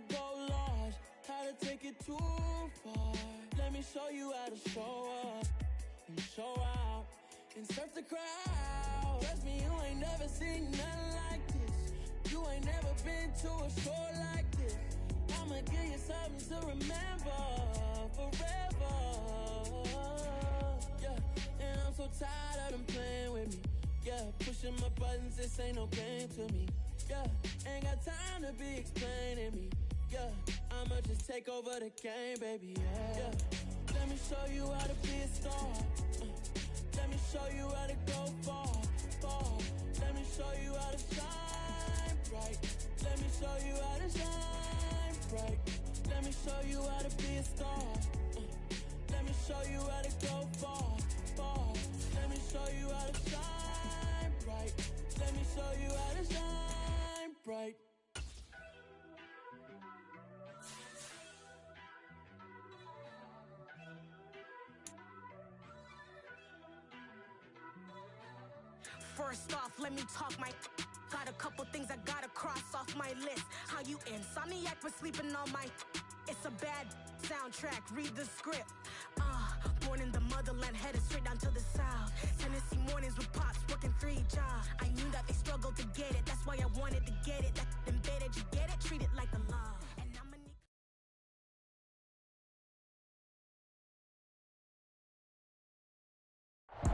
go large, how to take it too far. Let me show you how to show up and show out and surf the crowd. Trust me, you ain't never seen nothing like this. You ain't never been to a show like this. I'ma give you something to remember forever. Yeah, and I'm so tired of them playing with me. Yeah, pushing my buttons, this ain't no game to me. Yeah, ain't got time to be explaining me. Yeah, I'ma just take over the game, baby. Yeah, let me show you how to be a star. Let me show you how to go far, far. Let me show you how to shine bright. Let me show you how to shine bright. Let me show you how to be a star. Let me show you how to go far, far. Let me show you how to shine bright. Let me show you how to shine bright. First off, let me talk my. Got a couple things I gotta cross off my list. How you insomniac for sleeping on my. It's a bad soundtrack, read the script. Born in the motherland, headed straight down to the south. Tennessee mornings with pops, working 3 jobs. I knew that they struggled to get it, that's why I wanted to get it. That embedded, you get it, treat it like a law. And I'ma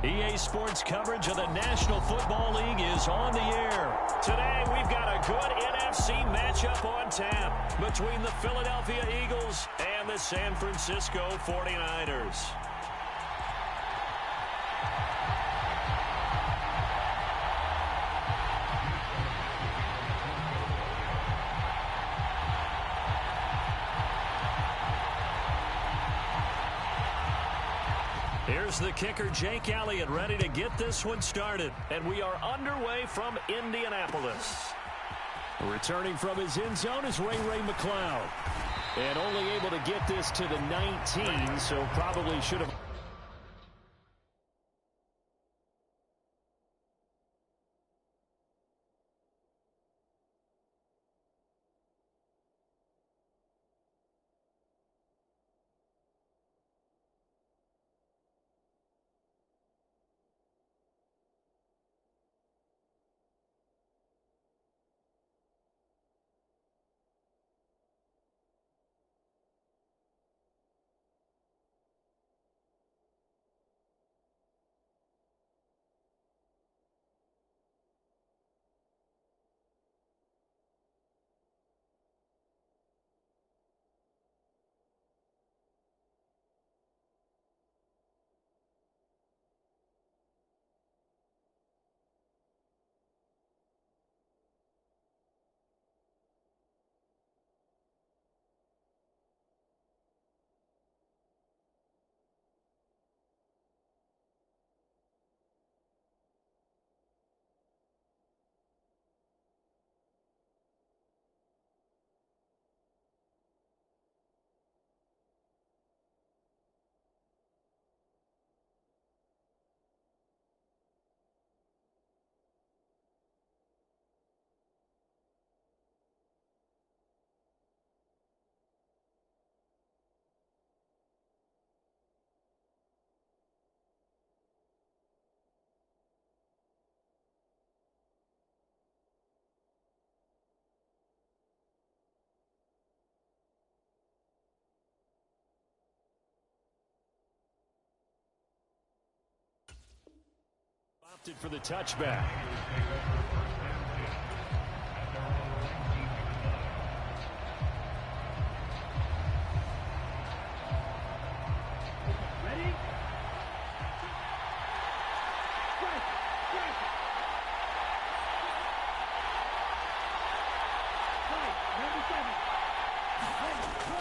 EA Sports coverage of the National Football League is on the air. Today, we've got a good NFC matchup on tap between the Philadelphia Eagles and the San Francisco 49ers. Here's the kicker, Jake Elliott, ready to get this one started. And we are underway from Indianapolis. Returning from his end zone is Ray McCloud. And only able to get this to the 19, so probably should have... opted for the touchback. Ready?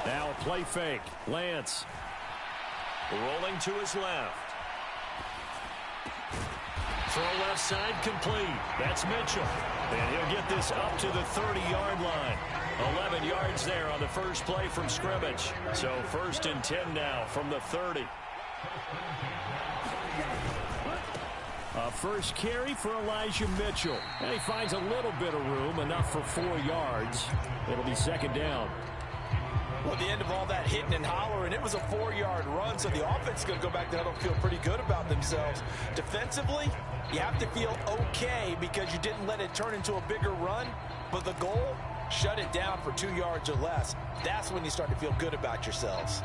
Now a play fake. Lance rolling to his left. Throw left side complete. That's Mitchell. And he'll get this up to the 30-yard line. 11 yards there on the first play from scrimmage. So 1st and 10 now from the 30. A first carry for Elijah Mitchell. And he finds a little bit of room, enough for 4 yards. It'll be 2nd down. Well, the end of all that hitting and hollering, it was a 4-yard run, so the offense is going to go back to huddle, feel pretty good about themselves. Defensively, you have to feel okay because you didn't let it turn into a bigger run, but the goal, shut it down for 2 yards or less. That's when you start to feel good about yourselves.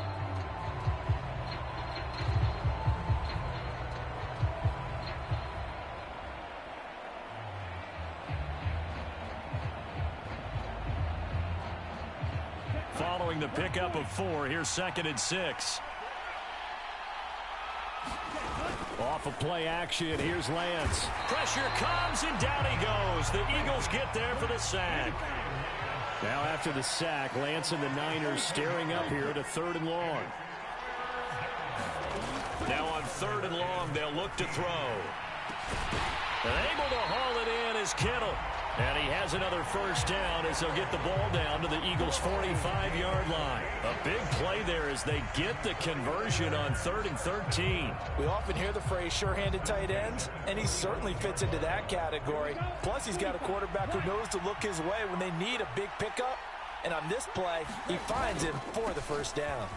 Following the pickup of 4, here's 2nd and 6. Off of play action, here's Lance. Pressure comes, and down he goes. The Eagles get there for the sack. Now after the sack, Lance and the Niners staring up here to 3rd and long. Now on 3rd and long, they'll look to throw. And able to haul it in is Kittle. And he has another first down as they'll get the ball down to the Eagles' 45-yard line. A big play there as they get the conversion on 3rd and 13. We often hear the phrase sure-handed tight ends, and he certainly fits into that category. Plus, he's got a quarterback who knows to look his way when they need a big pickup. And on this play, he finds him for the first down.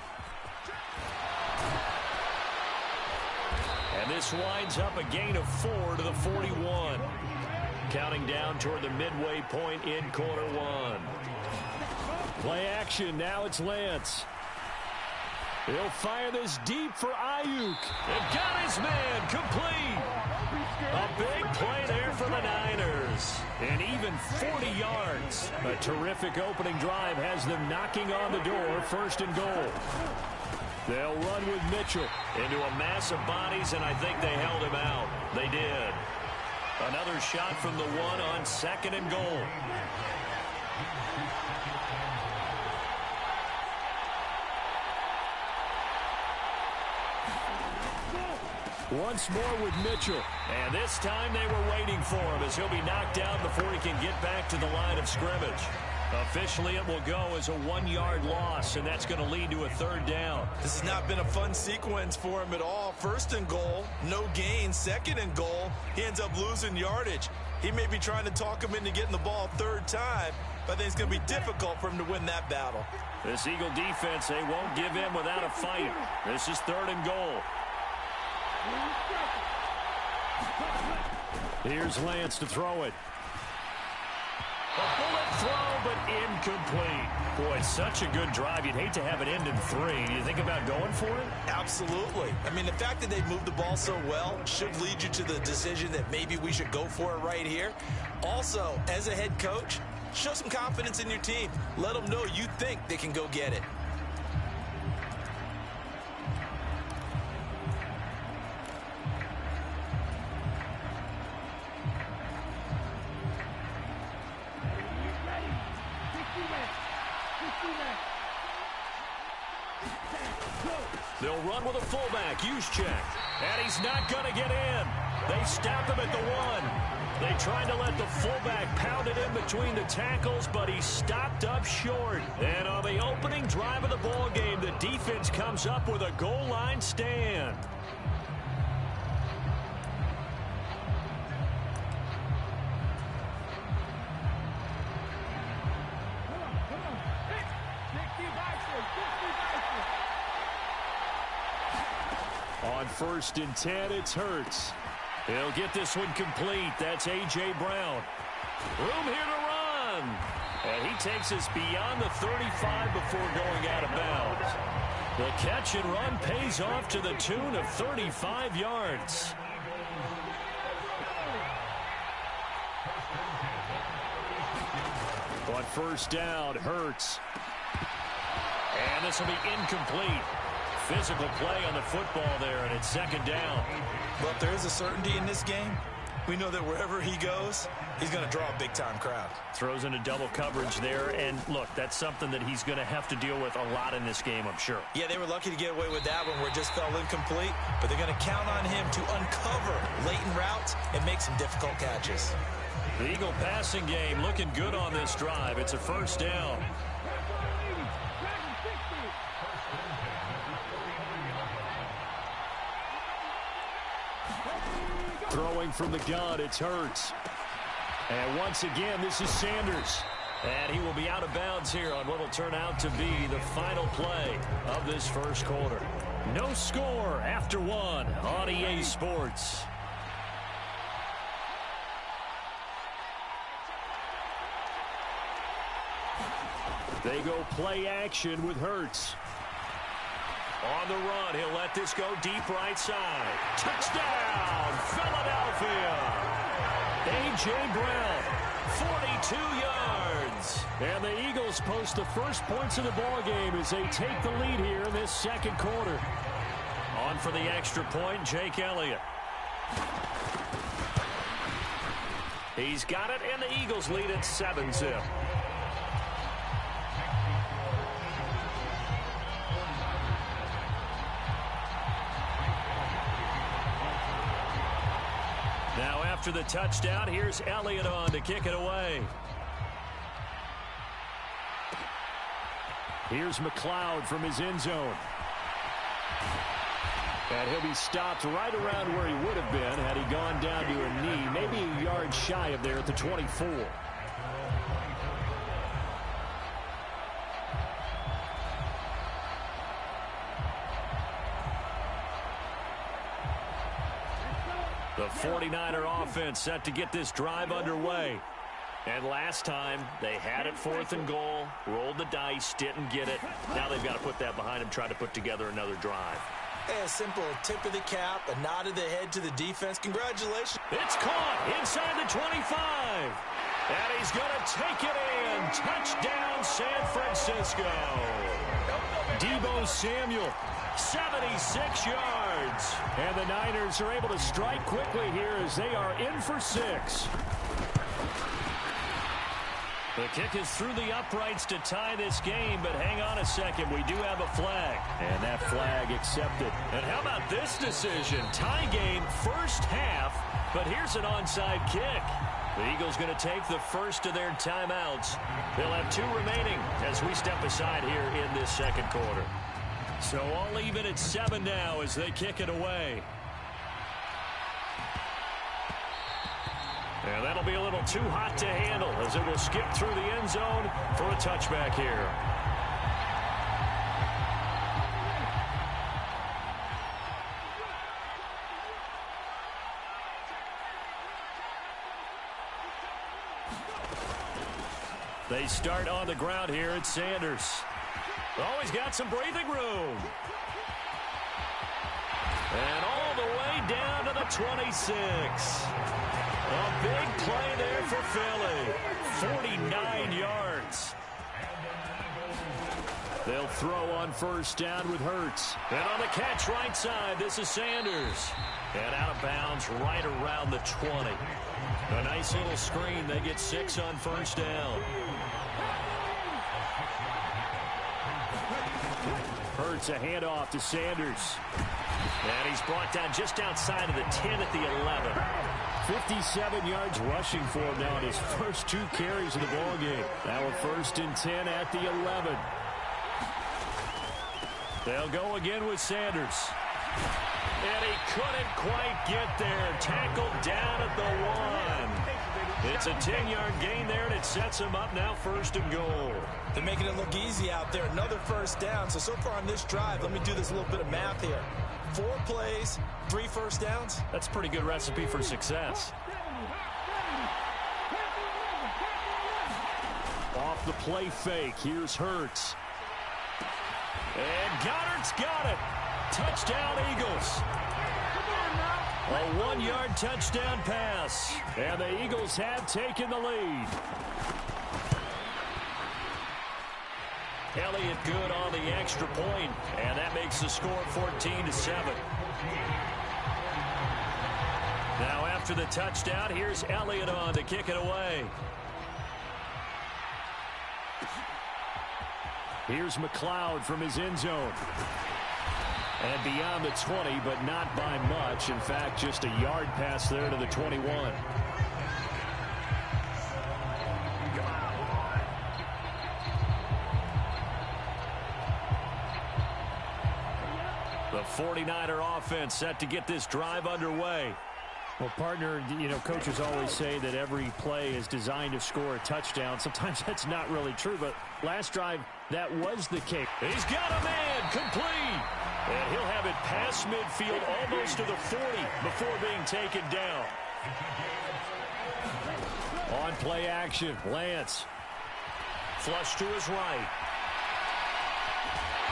And this winds up a gain of 4 to the 41. Counting down toward the midway point in quarter 1. Play action, now it's Lance. He'll fire this deep for Ayuk. They've got his man complete. A big play there for the Niners. And even 40 yards. A terrific opening drive has them knocking on the door, 1st and goal. They'll run with Mitchell into a mass of bodies, and I think they held him out. They did. Another shot from the 1 on 2nd and goal. Once more with Mitchell. And this time they were waiting for him as he'll be knocked down before he can get back to the line of scrimmage. Officially, it will go as a 1-yard loss, and that's going to lead to a 3rd down. This has not been a fun sequence for him at all. 1st and goal, no gain. 2nd and goal, he ends up losing yardage. He may be trying to talk him into getting the ball 3rd time, but I think it's going to be difficult for him to win that battle. This Eagle defense, they won't give in without a fight. This is 3rd and goal. Here's Lance to throw it. A bullet throw, but incomplete. Boy, it's such a good drive. You'd hate to have it end in 3. Do you think about going for it? Absolutely. I mean, the fact that they've moved the ball so well should lead you to the decision that maybe we should go for it right here. Also, as a head coach, show some confidence in your team. Let them know you think they can go get it. They'll run with a fullback, Juszczyk, and he's not going to get in. They stop him at the 1. They tried to let the fullback pound it in between the tackles, but he stopped up short. And on the opening drive of the ball game, the defense comes up with a goal line stand. On 1st and 10, it's Hurts. He'll get this one complete. That's A.J. Brown. Room here to run. And he takes us beyond the 35 before going out of bounds. The catch and run pays off to the tune of 35 yards. On 1st down, Hurts. And this will be incomplete. Physical play on the football there, and it's 2nd down. But there is a certainty in this game. We know that wherever he goes, he's going to draw a big-time crowd. Throws into double coverage there, and look, that's something that he's going to have to deal with a lot in this game, I'm sure. Yeah, they were lucky to get away with that one where it just fell incomplete, but they're going to count on him to uncover latent routes and make some difficult catches. The Eagle passing game looking good on this drive. It's a 1st down. Throwing from the gun, it's Hurts. And once again, this is Sanders. And he will be out of bounds here on what will turn out to be the final play of this first quarter. No score after one on EA Sports. They go play action with Hurts. On the run, he'll let this go deep right side. Touchdown, Philadelphia. A.J. Brown, 42 yards. And the Eagles post the first points of the ballgame as they take the lead here in this second quarter. On for the extra point, Jake Elliott. He's got it, and the Eagles lead at 7-zip. Now after the touchdown, here's Elliott on to kick it away. Here's McLeod from his end zone. And he'll be stopped right around where he would have been had he gone down to a knee, maybe a yard shy of there at the 24. The 49er offense set to get this drive underway. And last time, they had it 4th and goal, rolled the dice, didn't get it. Now they've got to put that behind them, try to put together another drive. A simple tip of the cap, a nod of the head to the defense. Congratulations. It's caught inside the 25. And he's going to take it in. Touchdown, San Francisco. Deebo Samuel, 76 yards. And the Niners are able to strike quickly here as they are in for 6. The kick is through the uprights to tie this game, but hang on a second. We do have a flag. And that flag accepted. And how about this decision? Tie game, first half, but here's an onside kick. The Eagles going to take the first of their timeouts. They'll have 2 remaining as we step aside here in this second quarter. So all even at 7 now as they kick it away. And that'll be a little too hot to handle as it will skip through the end zone for a touchback here. They start on the ground here at Sanders. Oh, he's got some breathing room. And all the way down to the 26. A big play there for Philly. 49 yards. They'll throw on first down with Hurts. And on the catch right side, this is Sanders. And out of bounds right around the 20. A nice little screen. They get 6 on first down. Hurts a handoff to Sanders. And he's brought down just outside of the 10 at the 11. 57 yards rushing for him now in his first 2 carries of the ballgame. Now a 1st and 10 at the 11. They'll go again with Sanders. And he couldn't quite get there. Tackled down at the 1. It's a 10-yard gain there, and it sets him up now 1st and goal. They're making it look easy out there. Another first down. So far on this drive, let me do this little bit of math here. 4 plays, 3 first downs. That's a pretty good recipe for success. Off the play fake, here's Hurts. And Goddard's got it. Touchdown, Eagles. A 1-yard touchdown pass. And the Eagles have taken the lead. Elliott good on the extra point, and that makes the score 14-7. Now after the touchdown, here's Elliott on to kick it away. Here's McLeod from his end zone. And beyond the 20, but not by much. In fact, just a yard pass there to the 21. The 49er offense set to get this drive underway. Well, partner, you know, coaches always say that every play is designed to score a touchdown. Sometimes that's not really true, but last drive, that was the case. He's got a man, complete. And he'll have it past midfield, almost to the 40 before being taken down. On play action, Lance. Flush to his right.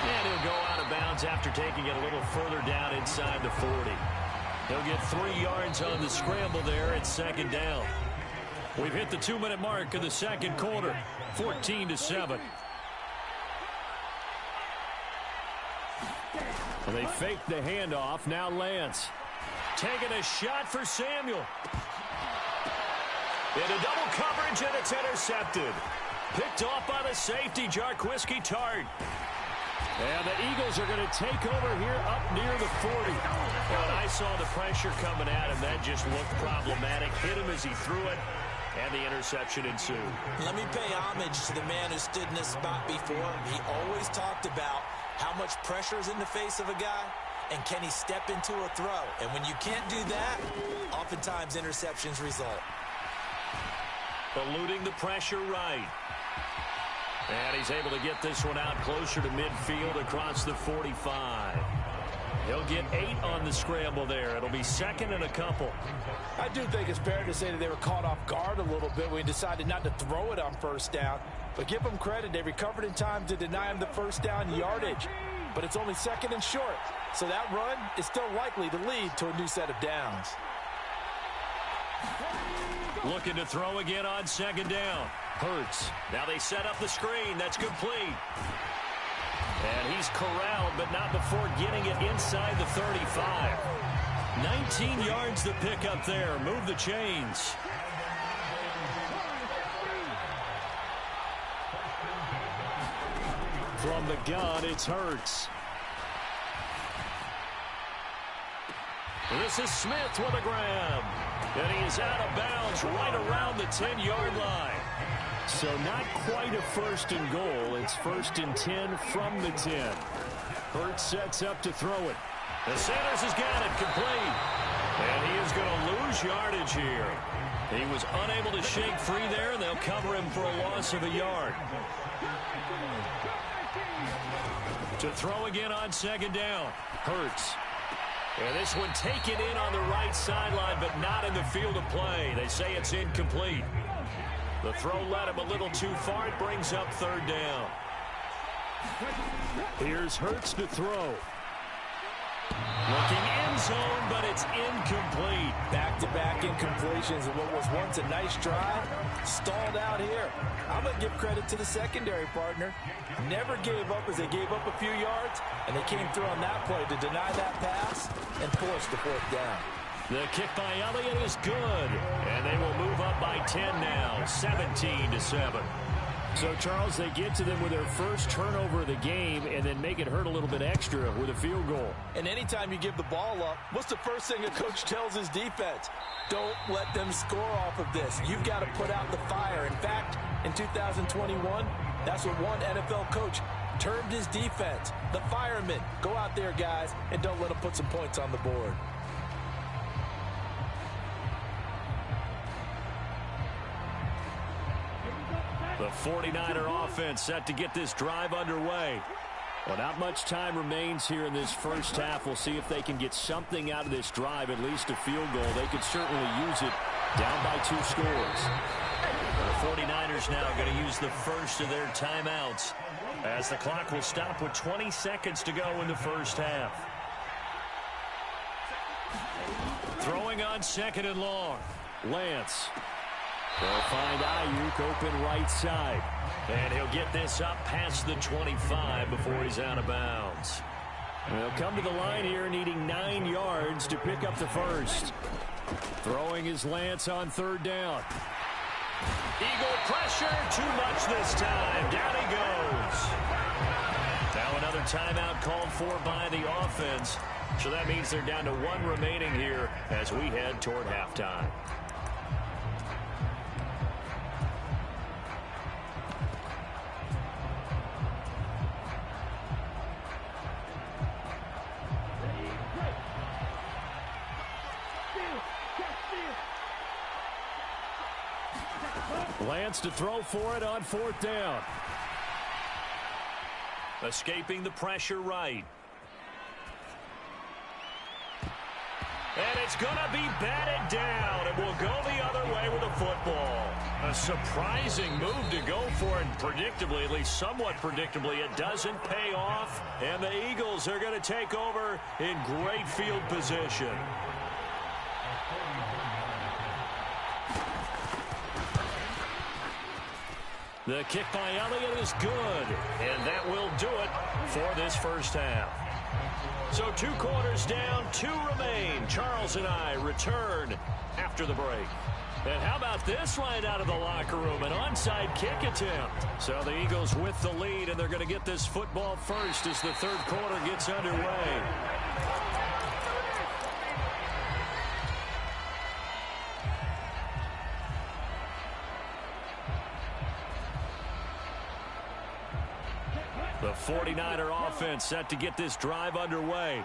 And he'll go out of bounds after taking it a little further down inside the 40. He'll get 3 yards on the scramble there at second down. We've hit the 2-minute mark of the second quarter, 14-7. Well, they faked the handoff. Now Lance taking a shot for Samuel. Into double coverage, and it's intercepted. Picked off by the safety, Jarquiski Tart. And the Eagles are going to take over here up near the 40. Well, I saw the pressure coming at him. That just looked problematic. Hit him as he threw it, and the interception ensued. Let me pay homage to the man who stood in this spot before. He always talked about how much pressure is in the face of a guy, and can he step into a throw. And when you can't do that, oftentimes interceptions result. Eluding the pressure right. And he's able to get this one out closer to midfield across the 45. He'll get 8 on the scramble there. It'll be second and a couple. I do think it's fair to say that they were caught off guard a little bit when he decided not to throw it on first down. But give them credit. They recovered in time to deny him the first down yardage. But it's only second and short. So that run is still likely to lead to a new set of downs. Looking to throw again on second down. Hurts. Now they set up the screen. That's complete. And he's corralled, but not before getting it inside the 35. 19 yards to pick up there. Move the chains. From the gun, it's Hurts. This is Smith with a grab. And he is out of bounds right around the 10-yard line. So not quite a first and goal. It's first and 10 from the 10. Hurts sets up to throw it. The Sanders has got it complete. And he is going to lose yardage here. He was unable to shake free there, and they'll cover him for a loss of a yard. To throw again on second down. Hurts. And this one taken in on the right sideline, but not in the field of play. They say it's incomplete. The throw led him a little too far. It brings up third down. Here's Hurts to throw. Looking end zone, but it's incomplete. Back-to-back incompletions of what was once a nice drive. Stalled out here. I'm going to give credit to the secondary partner. Never gave up as they gave up a few yards, and they came through on that play to deny that pass and force the fourth down. The kick by Elliott is good, and they will move up by 10 now, 17-7. So, Charles, they get to them with their first turnover of the game and then make it hurt a little bit extra with a field goal. And anytime you give the ball up, what's the first thing a coach tells his defense? Don't let them score off of this. You've got to put out the fire. In fact, in 2021, that's what one NFL coach termed his defense. The firemen. Go out there, guys, and don't let them put some points on the board. The 49er offense set to get this drive underway. Well, not much time remains here in this first half. We'll see if they can get something out of this drive, at least a field goal. They could certainly use it down by 2 scores. The 49ers now going to use the first of their timeouts as the clock will stop with 20 seconds to go in the first half. Throwing on second and long. Lance. They'll find Ayuk open right side. And he'll get this up past the 25 before he's out of bounds. They'll come to the line here needing 9 yards to pick up the first. Throwing is Lance on third down. Eagle pressure, too much this time. Down he goes. Now another timeout called for by the offense. So that means they're down to 1 remaining here as we head toward halftime. Lance to throw for it on 4th down. Escaping the pressure right. And it's going to be batted down, and will go the other way with the football. A surprising move to go for it, predictably, at least somewhat predictably, it doesn't pay off, and the Eagles are going to take over in great field position. The kick by Elliott is good, and that will do it for this first half. So 2 quarters down, 2 remain. Charles and I return after the break. And how about this right out of the locker room? An onside kick attempt. So the Eagles with the lead, and they're going to get this football first as the 3rd quarter gets underway. The 49er offense set to get this drive underway.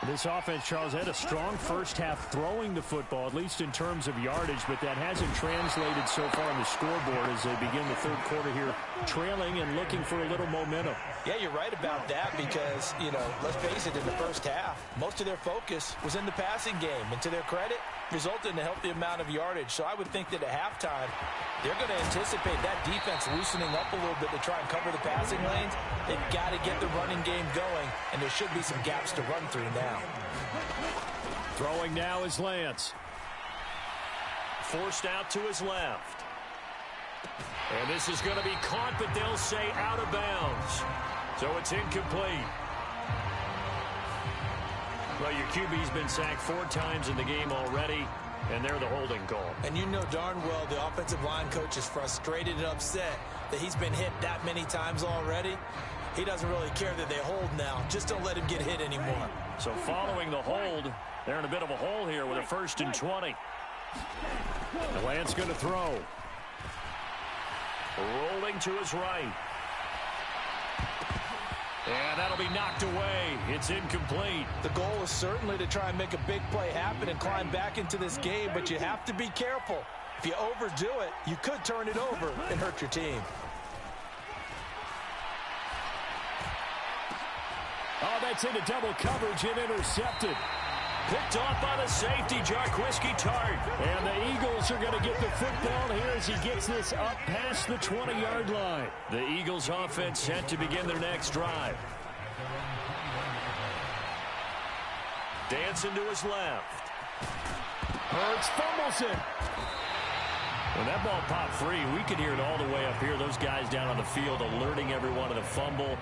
This offense, Charles, had a strong first half throwing the football, at least in terms of yardage, but that hasn't translated so far on the scoreboard as they begin the 3rd quarter here, trailing and looking for a little momentum. Yeah, you're right about that because, let's face it, in the first half, most of their focus was in the passing game. And to their credit, resulted in a healthy amount of yardage. So I would think that at halftime, they're going to anticipate that defense loosening up a little bit to try and cover the passing lanes. They've got to get the running game going, and there should be some gaps to run through now. Throwing now is Lance. Forced out to his left. And this is going to be caught, but they'll say out of bounds. So it's incomplete. Well, your QB's been sacked 4 times in the game already, and they're the holding call. And you know darn well the offensive line coach is frustrated and upset that he's been hit that many times already. He doesn't really care that they hold now. Just don't let him get hit anymore. So following the hold, they're in a bit of a hole here with a 1st and 20. Lance going to throw. Rolling to his right. And that'll be knocked away. It's incomplete. The goal is certainly to try and make a big play happen and climb back into this game, but you have to be careful. If you overdo it, you could turn it over and hurt your team. Oh, that's into double coverage and intercepted. Picked off by the safety, Jarquiski Tart. And the Eagles are going to get the football here as he gets this up past the 20-yard line. The Eagles offense set to begin their next drive. Dancing to his left. Hurts fumbles it. When that ball popped free, we could hear it all the way up here. Those guys down on the field alerting everyone of the fumble.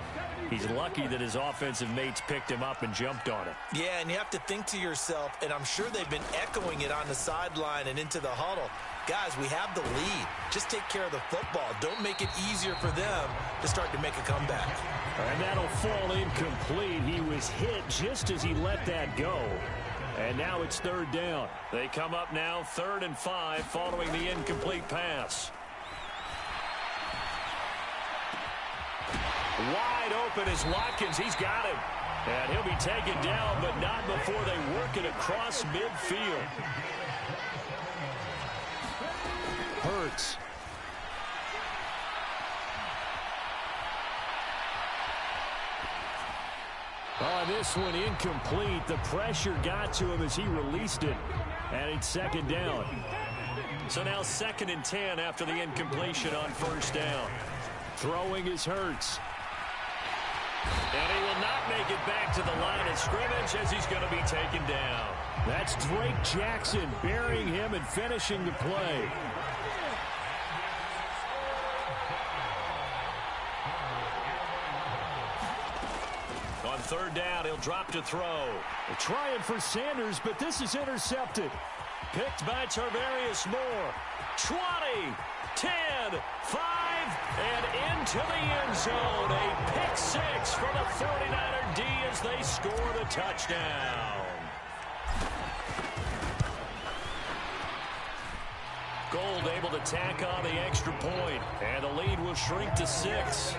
He's lucky that his offensive mates picked him up and jumped on it. Yeah, and you have to think to yourself, and I'm sure they've been echoing it on the sideline and into the huddle. Guys, we have the lead. Just take care of the football. Don't make it easier for them to start to make a comeback. And that'll fall incomplete. He was hit just as he let that go. And now it's 3rd down. They come up now 3rd and 5 following the incomplete pass. Wide open is Watkins. He's got him. And he'll be taken down, but not before they work it across midfield. Hurts. Oh, this one incomplete. The pressure got to him as he released it. And it's 2nd down. So now 2nd and 10 after the incompletion on 1st down. Throwing is Hurts. And he will not make it back to the line of scrimmage as he's going to be taken down. That's Drake Jackson burying him and finishing the play. On 3rd down, he'll drop to throw. They're trying for Sanders, but this is intercepted. Picked by Tarvarius Moore. 20, 10, 5, and into the end zone. A pick 6 for the 49er D as they score the touchdown. Gold able to tack on the extra point, and the lead will shrink to 6.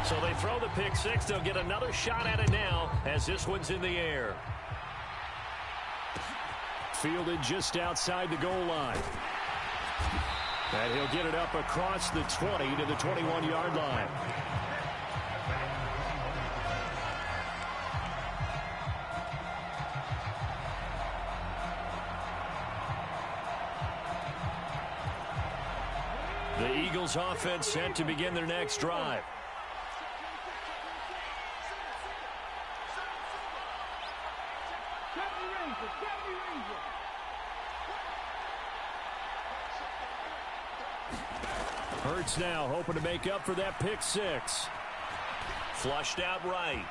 So they throw the pick six. They'll get another shot at it now as this one's in the air. Fielded just outside the goal line. And he'll get it up across the 20 to the 21-yard line. The Eagles offense set to begin their next drive. Hurts now hoping to make up for that pick six. Flushed out right.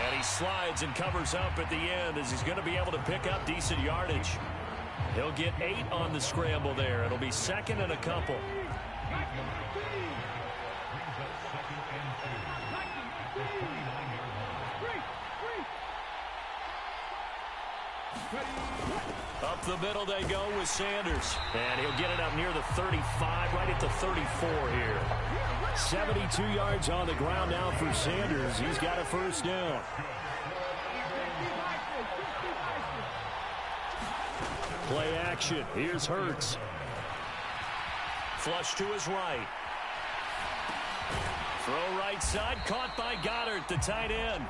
And he slides and covers up at the end as he's going to be able to pick up decent yardage. He'll get 8 on the scramble there. It'll be second and a couple. Up the middle they go with Sanders. And he'll get it up near the 35, right at the 34 here. 72 yards on the ground now for Sanders. He's got a first down. Play action. Here's Hurts. Flush to his right. Throw right side. Caught by Goddard, the tight end.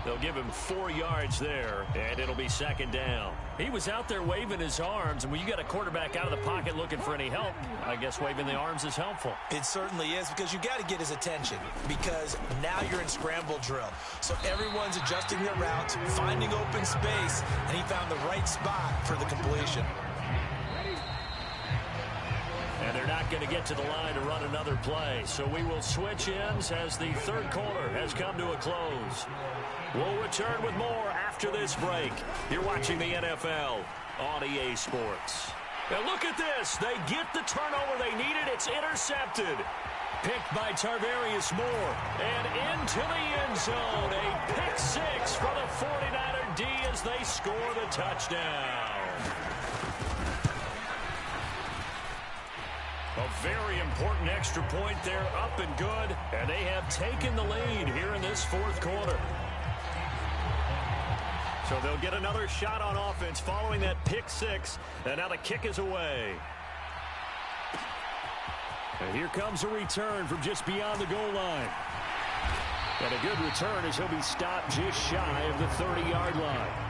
They'll give him 4 yards there, and it'll be second down. He was out there waving his arms, and when you got a quarterback out of the pocket looking for any help, I guess waving the arms is helpful. It certainly is, because you got to get his attention, because now you're in scramble drill. So everyone's adjusting their routes, finding open space, and he found the right spot for the completion. And they're not going to get to the line to run another play. So we will switch ends as the third quarter has come to a close. We'll return with more after this break. You're watching the NFL on EA Sports. And look at this. They get the turnover they needed. It's intercepted. Picked by Tarvarius Moore. And into the end zone. A pick six for the 49er D as they score the touchdown. A very important extra point there, up and good, and they have taken the lead here in this fourth quarter. So they'll get another shot on offense following that pick six, and now the kick is away. And here comes a return from just beyond the goal line. And a good return as he'll be stopped just shy of the 30-yard line.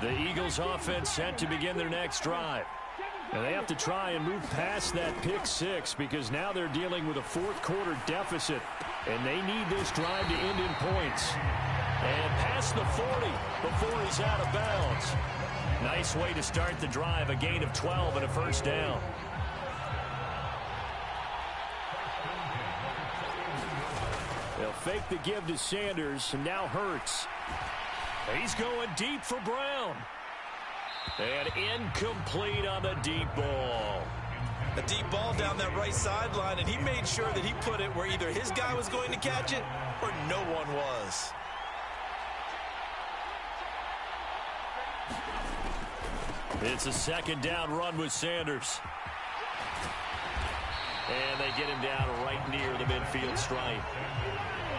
The Eagles offense set to begin their next drive. And they have to try and move past that pick six because now they're dealing with a fourth quarter deficit. And they need this drive to end in points. And past the 40 before he's out of bounds. Nice way to start the drive, a gain of 12 and a first down. They'll fake the give to Sanders, and now Hurts. He's going deep for Brown. And incomplete on the deep ball. A deep ball down that right sideline, and he made sure that he put it where either his guy was going to catch it or no one was. It's a second down run with Sanders. And they get him down right near the midfield stripe.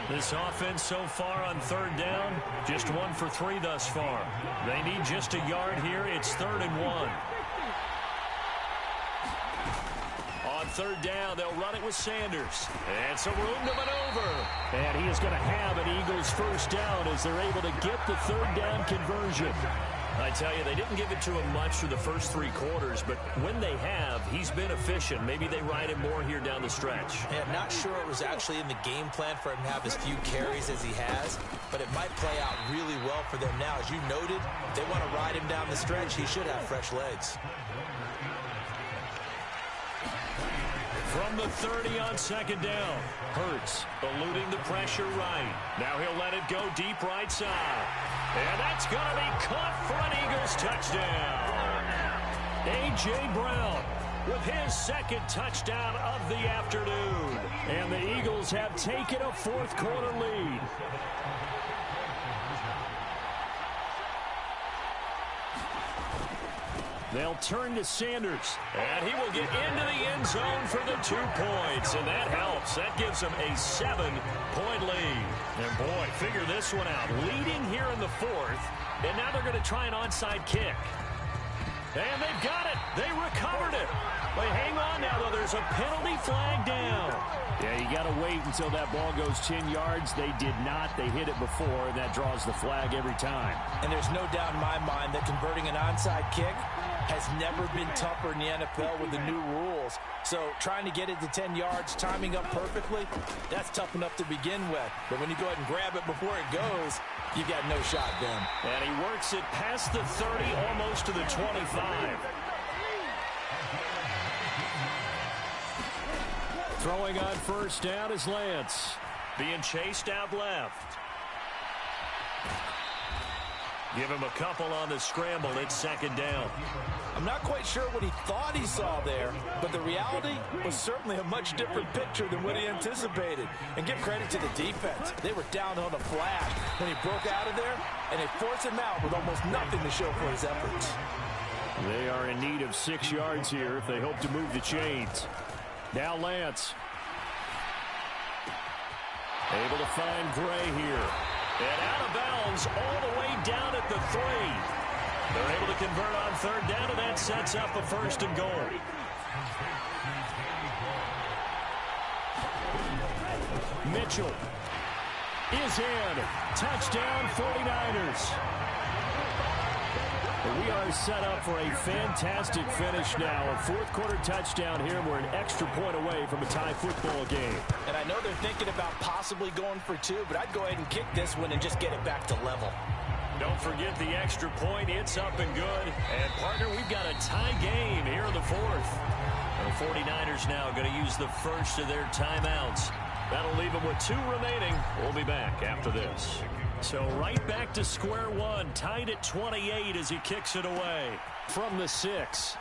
This offense so far on third down, just 1 for 3 thus far. They need just a yard here. It's 3rd and 1. On third down, they'll run it with Sanders. And some room to maneuver. And he is going to have an Eagles first down as they're able to get the third down conversion. I tell you, they didn't give it to him much for the first 3 quarters, but when they have, he's been efficient. Maybe they ride him more here down the stretch. Yeah, I'm not sure it was actually in the game plan for him to have as few carries as he has, but it might play out really well for them now. As you noted, if they want to ride him down the stretch, he should have fresh legs. From the 30 on second down, Hurts eluding the pressure right. Now he'll let it go deep right side. And that's going to be caught for an Eagles touchdown. A.J. Brown with his second touchdown of the afternoon. And the Eagles Eagles have taken a fourth-quarter lead. They'll turn to Sanders, and he will get into the end zone for the 2 points, and that helps. That gives them a 7-point lead. And, boy, figure this one out. Leading here in the fourth, and now they're going to try an onside kick. And they've got it. They recovered it. But hang on now, though. There's a penalty flag down. Yeah, you got to wait until that ball goes 10 yards. They did not. They hit it before, and that draws the flag every time. And there's no doubt in my mind that converting an onside kick has never been tougher in the NFL with the new rules. So trying to get it to 10 yards, timing up perfectly, that's tough enough to begin with. But when you go ahead and grab it before it goes, you've got no shot then. And he works it past the 30, almost to the 25. Throwing on first down is Lance. Being chased out left. Give him a couple on the scramble. It's second down. I'm not quite sure what he thought he saw there, but the reality was certainly a much different picture than what he anticipated. And give credit to the defense. They were down on the flash when he broke out of there, and they forced him out with almost nothing to show for his efforts. They are in need of 6 yards here if they hope to move the chains. Now Lance. Able to find Gray here. And out of bounds all the way down at the 3. They're able to convert on third down, and that sets up a first and goal. Mitchell is in. Touchdown 49ers. We are set up for a fantastic finish now. A fourth-quarter touchdown here. We're an extra point away from a tie football game. And I know they're thinking about possibly going for 2, but I'd go ahead and kick this one and just get it back to level. Don't forget the extra point. It's up and good. And, partner, we've got a tie game here in the fourth. And the 49ers now going to use the first of their timeouts. That'll leave them with 2 remaining. We'll be back after this. So right back to square one, tied at 28 as he kicks it away from the 6.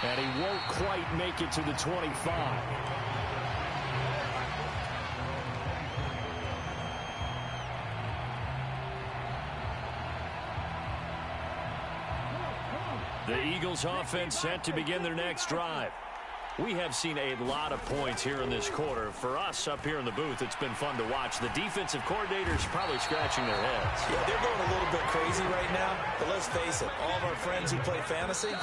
And he won't quite make it to the 25. The Eagles offense set to begin their next drive. We have seen a lot of points here in this quarter. For us up here in the booth, it's been fun to watch. The defensive coordinators probably scratching their heads. Yeah, they're going a little bit crazy right now. But let's face it, all of our friends who play fantasy,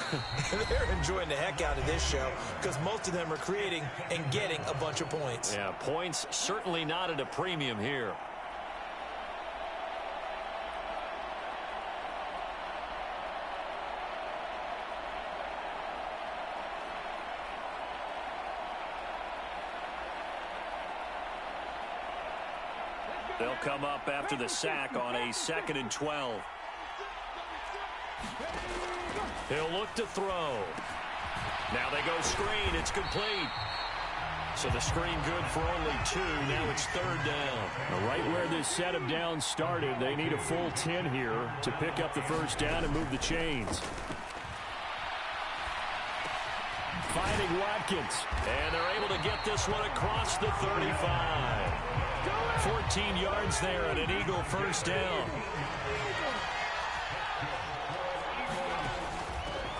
they're enjoying the heck out of this show because most of them are creating and getting a bunch of points. Yeah, points certainly not at a premium here. They'll come up after the sack on a 2nd and 12. He'll look to throw. Now they go screen. It's complete. So the screen good for only 2. Now it's third down. Right where this set of downs started, they need a full 10 here to pick up the first down and move the chains. Finding Watkins. And they're able to get this one across the 35. 14 yards there and an Eagle first down.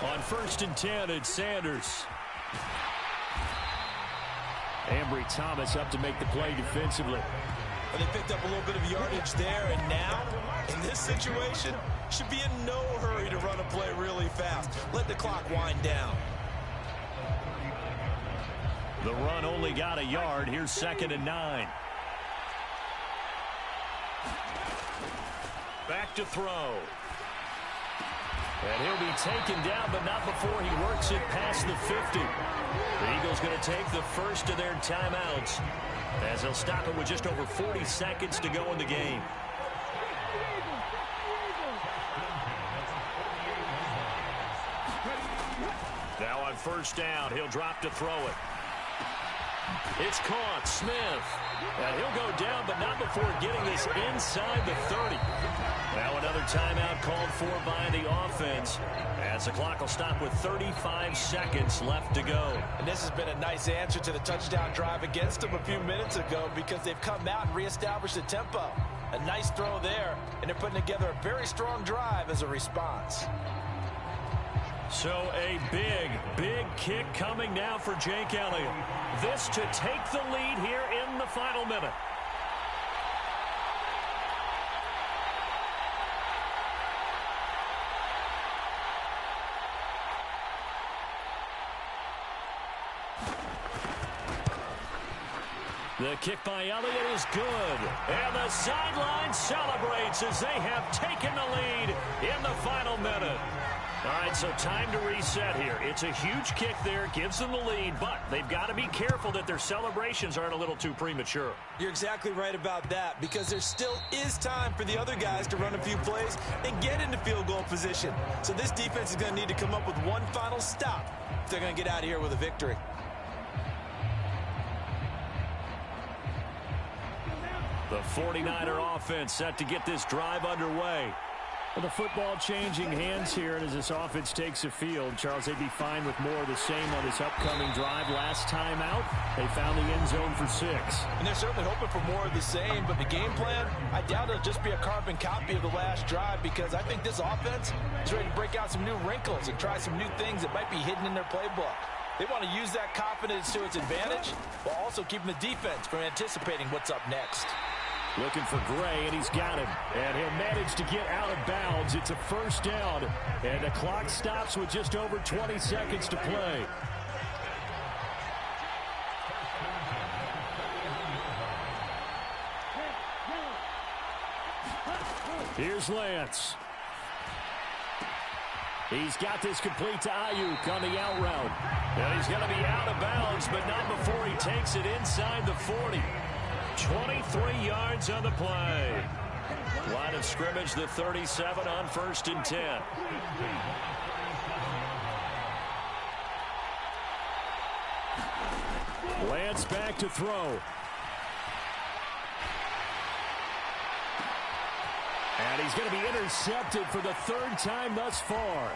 On 1st and 10, it's Sanders. Ambry Thomas up to make the play defensively. And they picked up a little bit of yardage there, and now, in this situation, should be in no hurry to run a play really fast. Let the clock wind down. The run only got a yard. Here's 2nd and 9. Back to throw. And he'll be taken down, but not before he works it past the 50. The Eagles going to take the first of their timeouts as they'll stop it with just over 40 seconds to go in the game. Now on first down, he'll drop to throw it. It's caught. Smith. And he'll go down, but not before getting this inside the 30. Now another timeout called for by the offense, as the clock will stop with 35 seconds left to go. And this has been a nice answer to the touchdown drive against them a few minutes ago, because they've come out and reestablished the tempo. A nice throw there, and they're putting together a very strong drive as a response. So a big kick coming now for Jake Elliott. This to take the lead here in the final minute. The kick by Elliott is good. And the sideline celebrates as they have taken the lead in the final minute. All right, so time to reset here. It's a huge kick there, gives them the lead, but they've got to be careful that their celebrations aren't a little too premature. You're exactly right about that, because there still is time for the other guys to run a few plays and get into field goal position. So this defense is going to need to come up with one final stop if they're going to get out of here with a victory. The 49er offense set to get this drive underway. Well, the football changing hands here, and as this offense takes the field, Charles, they'd be fine with more of the same on this upcoming drive. Last time out, they found the end zone for 6. And they're certainly hoping for more of the same, but the game plan, I doubt it'll just be a carbon copy of the last drive, because I think this offense is ready to break out some new wrinkles and try some new things that might be hidden in their playbook. They want to use that confidence to its advantage, while also keeping the defense from anticipating what's up next. Looking for Gray, and he's got him. And he'll manage to get out of bounds. It's a first down, and the clock stops with just over 20 seconds to play. Here's Lance. He's got this complete to Ayuk on the out route. And he's going to be out of bounds, but not before he takes it inside the 40. 23 yards on the play. Line of scrimmage, the 37 on 1st and 10. Lance back to throw. And he's going to be intercepted for the 3rd time thus far.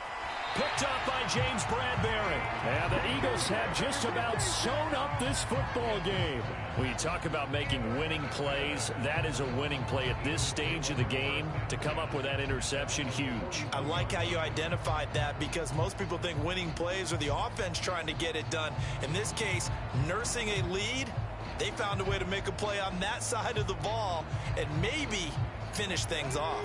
Picked up by James Bradbury. And the Eagles have just about sewn up this football game. When you talk about making winning plays, that is a winning play at this stage of the game. To come up with that interception, huge. I like how you identified that, because most people think winning plays are the offense trying to get it done. In this case, nursing a lead, they found a way to make a play on that side of the ball and maybe finish things off.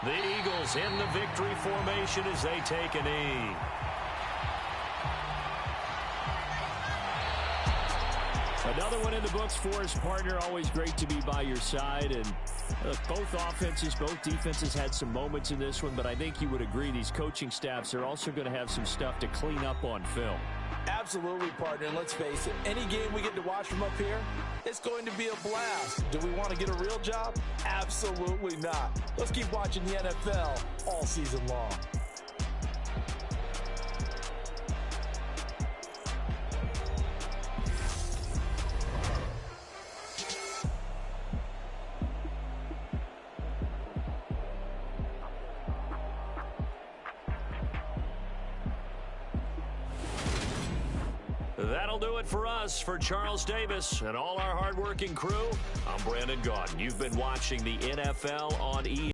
The Eagles in the victory formation as they take a knee. Another one in the books for his partner. Always great to be by your side. And both offenses, both defenses had some moments in this one, but I think you would agree these coaching staffs are also going to have some stuff to clean up on film. Absolutely, partner. And let's face it, any game we get to watch from up here, it's going to be a blast. Do we want to get a real job? Absolutely not. Let's keep watching the NFL all season long. That'll do it for us. For Charles Davis and all our hardworking crew, I'm Brandon Gaudin. You've been watching the NFL on ESPN.